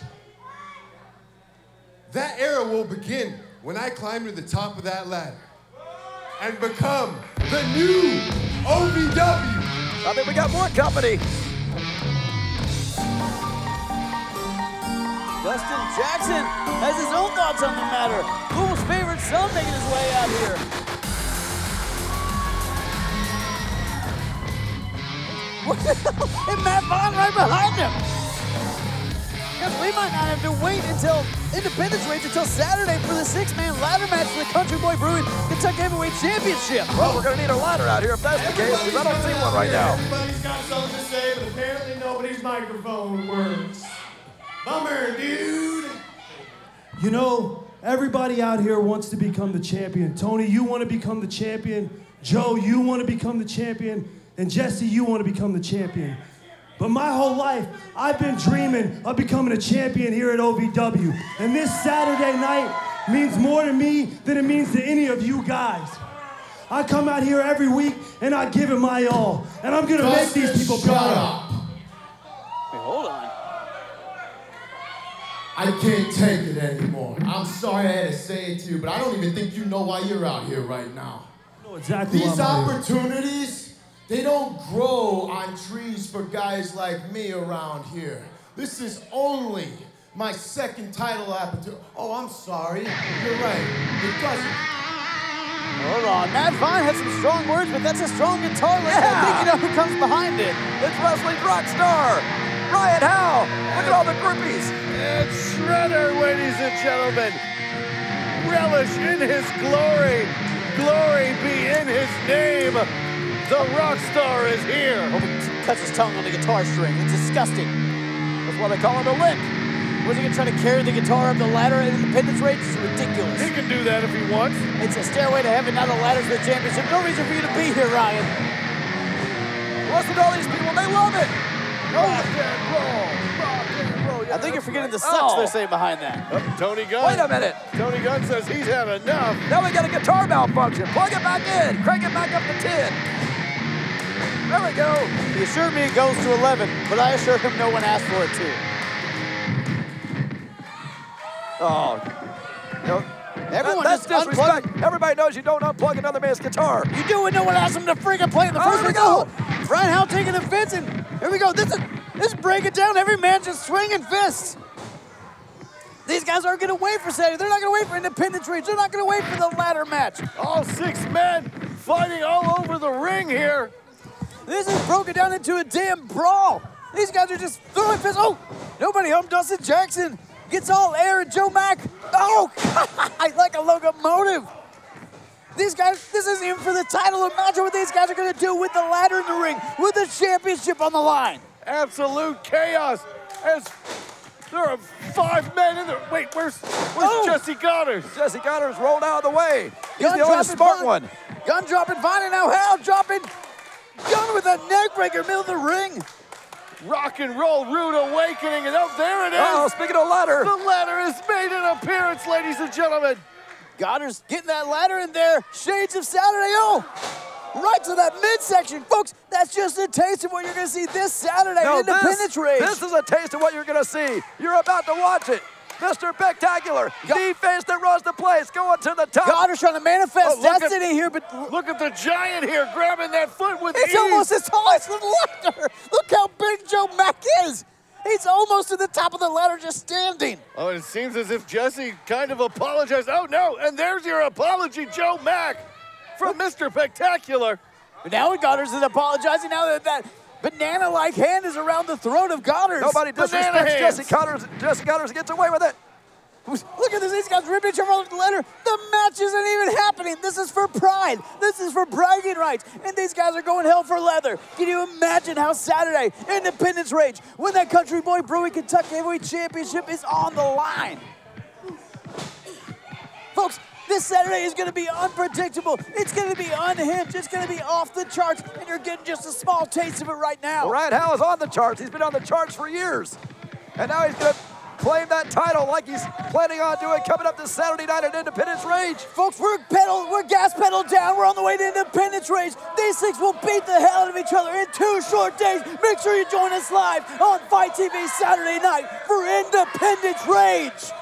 that era will begin when I climb to the top of that ladder and become the new OVW. I think we got more company. Dustin Jackson has his own thoughts on the matter. Fool's favorite son making his way out here. And Matt Vaughn right behind him. Because we might not have to wait until Independence Rage until Saturday for the 6-man ladder match for the Country Boy Brewing Kentucky Heavyweight Championship. Well, we're going to need a ladder out here if that's the case, because I don't see one right now. Everybody's got something to say, but apparently nobody's microphone works. Bummer, dude. You know, everybody out here wants to become the champion. Tony, you want to become the champion. Joe, you want to become the champion. And Jesse, you want to become the champion. But my whole life, I've been dreaming of becoming a champion here at OVW. And this Saturday night means more to me than it means to any of you guys. I come out here every week and I give it my all. And I'm gonna make these people proud. Wait, hold on. I can't take it anymore. I'm sorry I had to say it to you, but I don't even think you know why you're out here right now. I know exactly why These I'm out here. opportunities, they don't grow on trees for guys like me around here. This is only my second title opportunity. Oh, I'm sorry. You're right. It doesn't. Hold on. Matt Vaughn had some strong words, but that's a strong guitar lick. I think you know who comes behind it. It's wrestling's rock star, Ryan Howe. Look at all the groupies. It's Shredder, ladies and gentlemen. Relish in his glory. Glory be in his name. The rock star is here. Hope he cuts his tongue on the guitar string. It's disgusting. That's why they call it a lick. Was he going to try to carry the guitar up the ladder in Independence Rage? It's ridiculous. He can do that if he wants. It's a stairway to heaven, not a ladder to the championship. No reason for you to be here, Ryan. Listen to all these people. They love it. Rock and roll. Rock and roll. I think you're forgetting the sucks they're saying behind that. Tony Gunn. Wait a minute. Tony Gunn says he's had enough. Now we got a guitar malfunction. Plug it back in. Crank it back up to 10. There we go. He assured me it goes to 11, but I assured him no one asked for it too. Oh. No. Everyone that's just disrespect. Everybody knows you don't unplug another man's guitar. You do it, no one asked him to freaking play in the first go. Ryan Howe taking the fence, and here we go. This is break it down. Every man just swinging fists. These guys aren't going to wait for Saturday. They're not going to wait for Independence Rage. They're not going to wait for the ladder match. All 6 men fighting all over the ring here. This is broken down into a damn brawl. These guys are just throwing fists. Oh, nobody home. Dustin Jackson gets all air, and Joe Mack. Oh, God, like a locomotive. These guys, this isn't even for the title. Imagine what these guys are going to do with the ladder in the ring, with the championship on the line. Absolute chaos as there are 5 men in there. Wait, where's Jesse Goddard? Jesse Goddard's rolled out of the way. He's the only smart one. Gun dropping, Vine, and now Hal dropping. Gun with a neck breaker, middle of the ring. Rock and roll, rude awakening, and oh, there it is. Oh, speaking of ladder. The ladder has made an appearance, ladies and gentlemen. Goddard's getting that ladder in there. Shades of Saturday. Oh, right to that midsection. Folks, that's just a taste of what you're going to see this Saturday in Independence Rage. This is a taste of what you're going to see. You're about to watch it. Mr. Spectacular, the face that runs the place, going to the top. Goddard's trying to manifest destiny here, but look at the giant here grabbing that foot with it's ease. Almost as tall as the ladder. Look how big Joe Mack is. He's almost to the top of the ladder just standing. Oh, it seems as if Jesse kind of apologized. Oh, no, and there's your apology, Joe Mack, from Mr. Spectacular. But now Goddard's is apologizing now that banana-like hand is around the throat of Goddard. Nobody disrespects Jesse Goddard. Jesse Goddard gets away with it. Look at this. These guys ripping each other off the ladder. The match isn't even happening. This is for pride. This is for bragging rights. And these guys are going hell for leather. Can you imagine how Saturday, Independence Rage, when that Country Boy Brewing Kentucky Heavyweight Championship is on the line? Folks, this Saturday is going to be unpredictable. It's going to be unhinged. It's going to be off the charts, and you're getting just a small taste of it right now. Well, Ryan Howe is on the charts. He's been on the charts for years. And now he's going to claim that title like he's planning on doing coming up this Saturday night at Independence Rage. Folks, we're gas pedal down. We're on the way to Independence Rage. These 6 will beat the hell out of each other in 2 short days. Make sure you join us live on Fight TV Saturday night for Independence Rage.